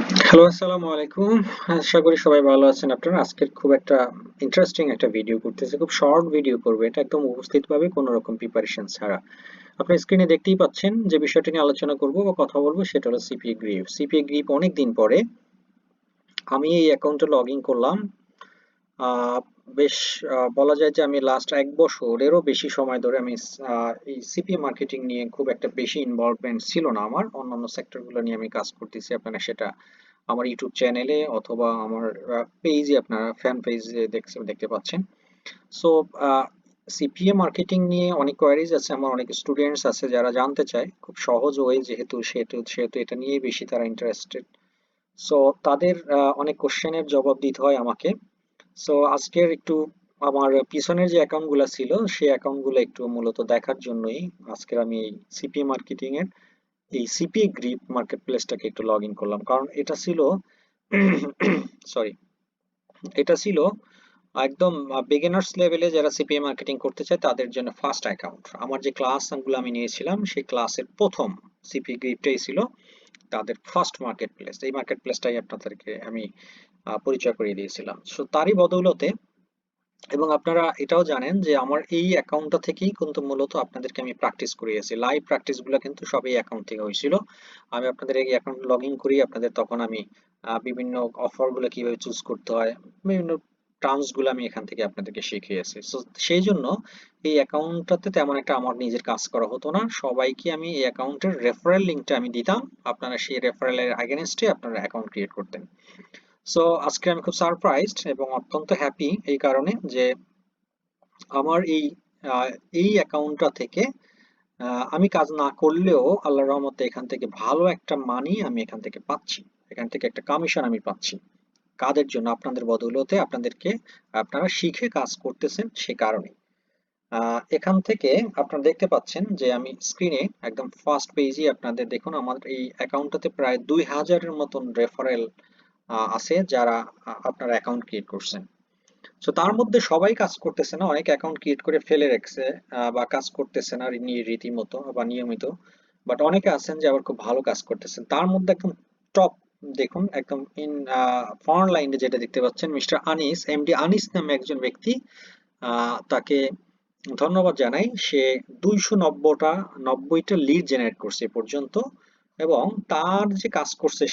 Hello, আসসালামু আলাইকুম। আশা করি সবাই ভালো আছেন আপনারা। আজকের খুব একটা ইন্টারেস্টিং একটা ভিডিও করতেছি। খুব শর্ট ভিডিও করব। এটা একদম উপস্থিতভাবে কোনো রকম প্রিপারেশন ছাড়া। আপনার স্ক্রিনে দেখতেই পাচ্ছেন যে বিষয়টি নিয়ে আলোচনা করব বা কথা বলবো সেটা হলো সিপিএ গ্রিপ। সিপিএ গ্রিপ অনেক দিন পরে আমি এই অ্যাকাউন্টে লগ ইন করলাম। আহ, বেশ বলা যায় যে আমি লাস্ট 1 বছরেরও বেশি সময় ধরে আমি এই সিপিএ মার্কেটিং নিয়ে খুব একটা বেশি ইনভলভমেন্ট ছিল না আমার। অন্যান্য সেক্টরগুলো নিয়ে আমি কাজ করতেছি। আপনারা সেটা আমার ইউটিউব চ্যানেলে অথবা আমার পেজে, আপনারা ফ্যান পেজে দেখতে পাচ্ছেন। সো সিপিএ মার্কেটিং নিয়ে অনেক কোয়ারিজ আছে, আমার অনেক স্টুডেন্টস আছে যারা জানতে চায় খুব সহজ ওয়ে, যেহেতু সেহেতু সেহেতু এটা নিয়ে বেশি তারা ইন্টারেস্টেড। সো তাদের অনেক কোশ্চেনের জবাব দিতে হয় আমাকে। সো আজকের একটু আমার পিছনের যে অ্যাকাউন্ট গুলা ছিল সেই অ্যাকাউন্ট গুলো একটু মূলত দেখার জন্যই আজকের আমি এই সিপিএ মার্কেটিং এর এই সিপিএ গ্রিপ মার্কেট প্লেসটাকে একটু লগ ইন করলাম, কারণ এটা ছিল সরি, এটা ছিল একদম বিগিনার্স লেভেলে যারা সিপিএ মার্কেটিং করতে চায় তাদের জন্য ফার্স্ট অ্যাকাউন্ট। আমার যে ক্লাসগুলো আমি নিয়েছিলাম সেই ক্লাসের প্রথম সিপিএ গ্রিপটাই ছিল তাদের ফার্স্ট মার্কেট প্লেস। এই মার্কেট প্লেসটাই আপনাদেরকে আমি পরিচয় করিয়ে দিয়েছিলাম। সো তারই বদৌলতে, এবং আপনারা এটাও জানেন যে আমার এই অ্যাকাউন্টটা থেকেই কিন্তু মূলত আপনাদেরকে আমি প্র্যাকটিস করিয়েছি। লাইভ প্র্যাকটিস গুলো কিন্তু সব এই অ্যাকাউন্ট থেকে হয়েছিল। আমি আপনাদের এই অ্যাকাউন্ট লগ ইন করি, আপনাদের তখন আমি বিভিন্ন অফার গুলো কিভাবে চুজ করতে হয়, বিভিন্ন টার্মস গুলো আমি এখান থেকে আপনাদেরকে শিখিয়েছি। সো সেই জন্য এই অ্যাকাউন্টটাতে তেমন একটা আমার নিজের কাজ করা হতো না, সবাইকে আমি এই অ্যাকাউন্টের রেফারেল লিঙ্কটা আমি দিতাম, আপনারা সেই রেফারেলের এগেনস্টে আপনারা অ্যাকাউন্ট ক্রিয়েট করতেন। সো আজকে আমি খুব সারপ্রাইজড এবং অত্যন্ত হ্যাপি এই কারণে যে আমার আহ, এই অ্যাকাউন্টটা থেকে আমি কাজ না করলেও আল্লাহর রহমতে এখান থেকে ভালো একটা মানি আমি এখান থেকে পাচ্ছি। এখান থেকে একটা কমিশন আমি পাচ্ছি কাদের জন্য, আপনাদের বদৌলতে, আপনারা শিখে কাজ করতেছেন সে কারণে। এখান থেকে আপনারা দেখতে পাচ্ছেন যে আমি স্ক্রিনে একদম ফার্স্ট পেজে আপনাদের দেখুন আমার এই অ্যাকাউন্টটাতে প্রায় 2000-এর মতন রেফারেল আছে যারা আপনারা অ্যাকাউন্ট ক্রিয়েট করছেন। সো তার মধ্যে সবাই কাজ করতেছে না, অনেক অ্যাকাউন্ট ক্রিয়েট করে ফেলে রেখেছে বা কাজ করতেছে না রীতিমতো বা নিয়মিত। বাট অনেকে আছেন যে আবার খুব ভালো কাজ করতেছেন। তার মধ্যে একদম টপ দেখুন, একদম ইন ফ্রন্ট লাইনে যেটা দেখতে পাচ্ছেন, মিস্টার আনিস, এমডি আনিস নামে একজন ব্যক্তি। তাকে ধন্যবাদ জানাই। সে 290টা লিড জেনারেট করছে এ পর্যন্ত, এবং তার যে কাজ করছে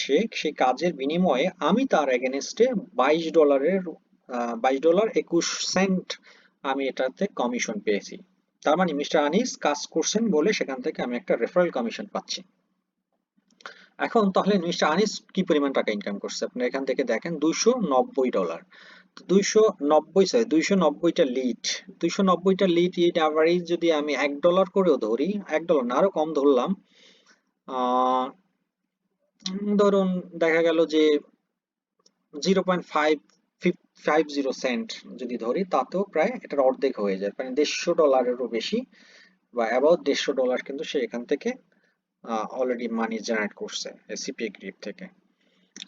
সেই কাজের বিনিময়ে আমি তার এগেনস্টে $22, $22.21 আমি এটাতে কমিশন পেয়েছি। তার মানে মিস্টার আনিস কাজ করছেন বলে সেখান থেকে আমি একটা রেফারেল কমিশন পাচ্ছি। এখন তাহলে মিস্টার আনিস কি পরিমাণ টাকা ইনকাম করছে আপনি এখান থেকে দেখেন, $290। 290টা লিড অ্যাভারেজ যদি আমি $1 করেও ধরি, $1 না আরো কম ধরলাম, আহ ধরুন দেখা গেল যে 0.550 সেন্ট যদি ধরি, তাতেও প্রায় এটার অর্ধেক হয়ে যায়, মানে $150-এরও বেশি বা অ্যাবাউট $150 কিন্তু সে এখান থেকে অলরেডি মানি জেনারেট করছে সিপিএ গ্রিপ থেকে।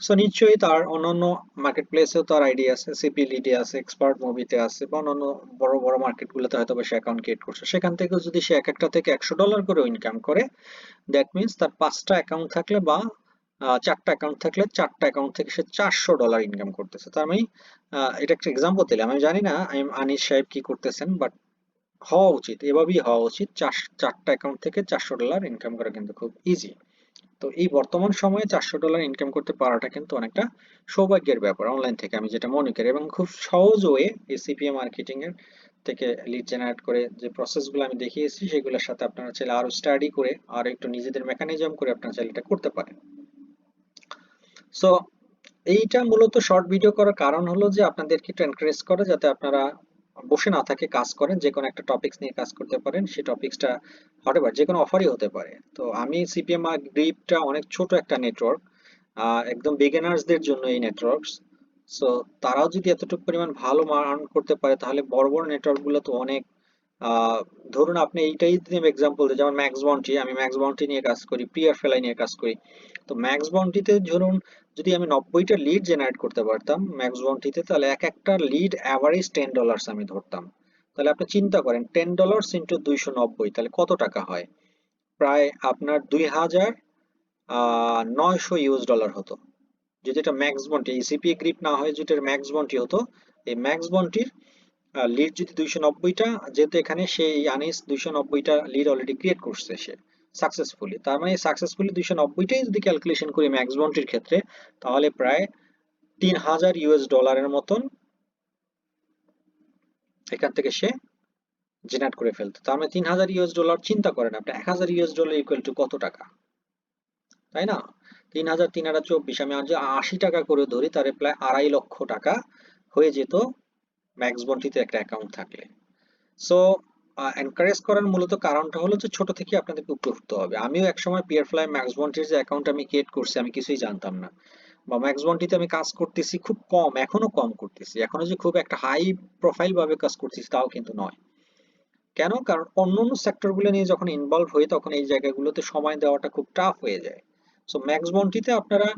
সো নিশ্চয়ই তার অন্যান্য মার্কেট প্লেসেও তার আইডিয়া আছে, সিপি লিডে আছে, এক্সপার্ট মুভিতে আছে, বা অন্যান্য বড় বড় মার্কেট গুলোতে হয়তো সে অ্যাকাউন্ট ক্রিয়েট করছে। সেখান থেকেও যদি সে এক একটা থেকে $100 করে ইনকাম করে, দ্যাট মিনস তার 5টা অ্যাকাউন্ট থাকলে বা 4টা অ্যাকাউন্ট থাকলে 4টা অ্যাকাউন্ট থেকে সে $400 ইনকাম করতেছে। তার মানে এটা একটা এক্সাম্পল দিলাম, আমি জানি না আনিস সাহেব কি করতেছেন, বাট হওয়া উচিত, এভাবেই হওয়া উচিত। 4টা অ্যাকাউন্ট থেকে $400 ইনকাম করা কিন্তু খুব ইজি। তো এই বর্তমান সময়ে $400 ইনকাম করতে পারাটা কিন্তু অনেকটা সৌভাগ্যের ব্যাপার অনলাইন থেকে, আমি যেটা মনে করি। এবং খুব সহজ ওয়ে এই সিপিএ মার্কেটিং এর থেকে লিড জেনারেট করে যে প্রসেসগুলো আমি দেখিয়েছি সেগুলোর সাথে আপনারা চাইলে আরো স্টাডি করে আর একটু নিজেদের মেকানিজম করে আপনারা চাইলে এটা করতে পারেন। সো এইটা মূলত শর্ট ভিডিও করার কারণ হলো যে আপনাদেরকে একটু এনকারেজ করে যাতে আপনারা বসে না থাকে কাজ করেন, যে কোনো একটা টপিকস নিয়ে কাজ করতে পারেন। সেই টপিকসটা হতে যে কোনো অফারই হতে পারে। তো আমি সিপিএম গ্রিপটা অনেক ছোট একটা নেটওয়ার্ক, একদম বিগিনার্সদের জন্য এই নেটওয়ার্কস। সো তারাও যদি এতটুকু পরিমাণ ভালো মান করতে পারে তাহলে বড় বড় নেটওয়ার্ক গুলো তো অনেক, আহ, ধরুন আপনি এইটাই যদি আমি এক্সাম্পল দিই, যেমন ম্যাক্স বাউন্টি, আমি ম্যাক্স বাউন্টি নিয়ে কাজ করি, প্রিয়ার ফেলাই নিয়ে কাজ করি। তো ম্যাক্স বাউন্টিতে ধরুন যদি আমি 90টা লিড জেনারেট করতে পারতাম ম্যাক্স বাউন্টিতে, তাহলে এক একটা লিড অ্যাভারেজ $10 আমি ধরতাম। তাহলে আপনি চিন্তা করেন $10 ইন্টু 290 তাহলে কত টাকা হয়, প্রায় আপনার 2900 ইউএস ডলার হতো। যদি এটা ম্যাক্স বন্টি, এই সিপিএ গ্রিপ না হয়ে যদি এটা ম্যাক্স বন্টি হতো, এই ম্যাক্স বন্টির লিড যদি 290টা, যেহেতু এখানে সেই আনিস 290টা লিড অলরেডি ক্রিয়েট করছে সে সাকসেসফুলি, তার মানে সাকসেসফুলি 290টাই যদি ক্যালকুলেশন করি ম্যাক্স বন্টির ক্ষেত্রে, তাহলে প্রায় 3000 ইউএস ডলারের মতন এখান থেকে সে জেনারেট করে ফেলতো। তার মানে 3000 ইউএস ডলার, চিন্তা করেন আপনি 1000 ইউএস ডলার ইকুয়াল টু কত টাকা, তাই না? 3000 3024, আমি আজ 80 টাকা করে ধরি, তাহলে প্রায় 2.5 লক্ষ টাকা হয়ে যেত ম্যাক্স বন্টিতে একটা অ্যাকাউন্ট থাকলে। সো এনকারেজ করার মূলত কারণটা হলো যে ছোট থেকে আপনাদেরকে উপরে উঠতে হবে। আমিও একসময় পিয়ারফ্লাই ম্যাক্স বন্টির যে অ্যাকাউন্ট আমি ক্রিয়েট করছি, আমি কিছুই জানতাম না, বা ম্যাক্স বন্টিতে আমি কাজ করতেছি খুব কম, এখনো কম করতেছি, এখনো যে খুব একটা হাই প্রোফাইল ভাবে কাজ করতেছি তাও কিন্তু নয়। কেন? কারণ অন্যান্য সেক্টরগুলো নিয়ে যখন ইনভলভ হই তখন এই জায়গাগুলোতে সময় দেওয়াটা খুব টাফ হয়ে যায়। সো ম্যাক্স বন্টিতে আপনারা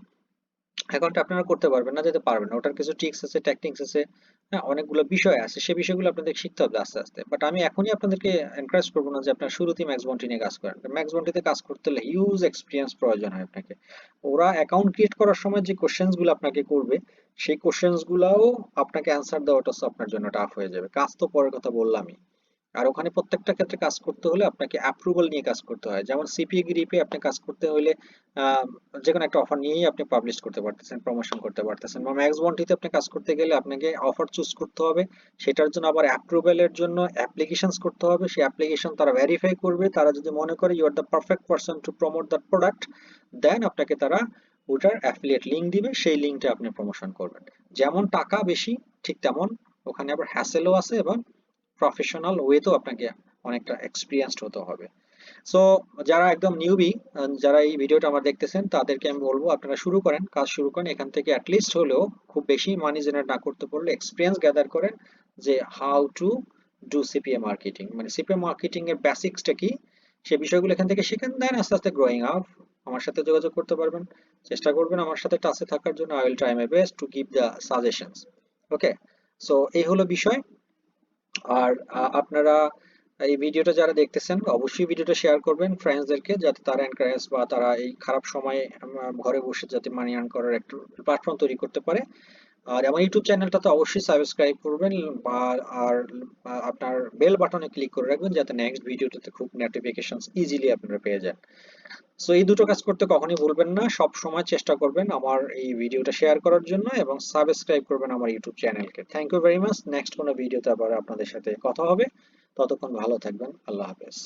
অ্যাকাউন্ট আপনারা করতে পারবেন না, যেতে পারবেন না, ওটার কিছু ট্রিক্স আছে, ট্যাকটিক্স আছে, হ্যাঁ, অনেকগুলো বিষয় আছে, সেই বিষয়গুলো আপনাদের শিখতে হবে আস্তে আস্তে। বাট আমি এখনই আপনাদেরকে এনকারেজ করবো না যে আপনার শুরুতেই ম্যাক্স বন্টি নিয়ে কাজ করেন। ম্যাক্স বন্টিতে কাজ করতে হলে হিউজ এক্সপিরিয়েন্স প্রয়োজন হয় আপনাকে। ওরা অ্যাকাউন্ট ক্রিয়েট করার সময় যে কোশ্চেন্স গুলো আপনাকে করবে, সেই কোশ্চেন্স গুলাও আপনাকে অ্যান্সার দেওয়াটা আপনার জন্য টাফ হয়ে যাবে। কাজ তো পরের কথা বললামই। আর ওখানে প্রত্যেকটা ক্ষেত্রে কাজ করতে হলে আপনাকে অ্যাপ্রুভাল নিয়ে কাজ করতে হয়। যেমন সিপিএ গ্রিপে আপনি কাজ করতে হলে আহ, যে কোনো একটা অফার নিয়েই আপনি পাবলিশ করতে পারতেছেন, প্রমোশন করতে পারতেছেন। বা ম্যাক্স বন্টিতে আপনি কাজ করতে গেলে আপনাকে অফার চুজ করতে হবে, সেটার জন্য আবার অ্যাপ্রুভালের জন্য অ্যাপ্লিকেশনস করতে হবে, সেই অ্যাপ্লিকেশন তারা ভেরিফাই করবে, তারা যদি মনে করে you are the perfect person to promote that product, then আপনাকে তারা ওটার অ্যাফিলিয়েট লিঙ্ক দিবে, সেই লিঙ্কটা আপনি প্রমোশন করবেন। যেমন টাকা বেশি, ঠিক তেমন ওখানে আবার হ্যাসেলও আছে, এবং প্রফেশনাল ওয়েতেও আপনাকে অনেকটা এক্সপিরিয়েন্সড হতে হবে। সো যারা একদম নিউবি, যারা এই ভিডিওটা আমার দেখতেছেন, তাদেরকে আমি বলবো আপনারা শুরু করেন, কাজ শুরু করেন এখান থেকে। অ্যাটলিস্ট হলেও খুব বেশি মানি জেনারেট না করতে পারলে এক্সপিরিয়েন্স গ্যাদার করেন যে how to do CPA marketing, মানে সিপিএ মার্কেটিং এর বেসিক্সটা কি, সে বিষয়গুলো এখান থেকে শিখেন, দেন আস্তে আস্তে গ্রোয়িং আপ আমার সাথে যোগাযোগ করতে পারবেন। চেষ্টা করবেন আমার সাথে টাচে থাকার জন্য। I will try my best to give the suggestions. Okay, so এই হলো বিষয়। আর আপনারা এই ভিডিওটা যারা দেখতেছেন অবশ্যই ভিডিওটা শেয়ার করবেন ফ্রেন্ডসদেরকে, যাতে তারা এনকারেজ বা তারা এই খারাপ সময়ে ঘরে বসে যাতে মানি আর্ন করার একটা প্ল্যাটফর্ম তৈরি করতে পারে। আর আমার ইউটিউব চ্যানেলটা তো অবশ্যই সাবস্ক্রাইব করবেন, বা আর আপনার বেল বাটনে ক্লিক করে রাখবেন যাতে নেক্সট ভিডিওটাতে খুব নোটিফিকেশনস ইজিলি আপনারা পেয়ে যান। সো এই দুটো কাজ করতে কখনই ভুলবেন না, সব সময় চেষ্টা করবেন আমার এই ভিডিওটা শেয়ার করার জন্য, এবং সাবস্ক্রাইব করবেন আমার ইউটিউব চ্যানেলকে। Thank you very much. Next কোনো ভিডিওতে আবার আপনাদের সাথে কথা হবে। ততক্ষণ ভালো থাকবেন। আল্লাহ হাফেজ।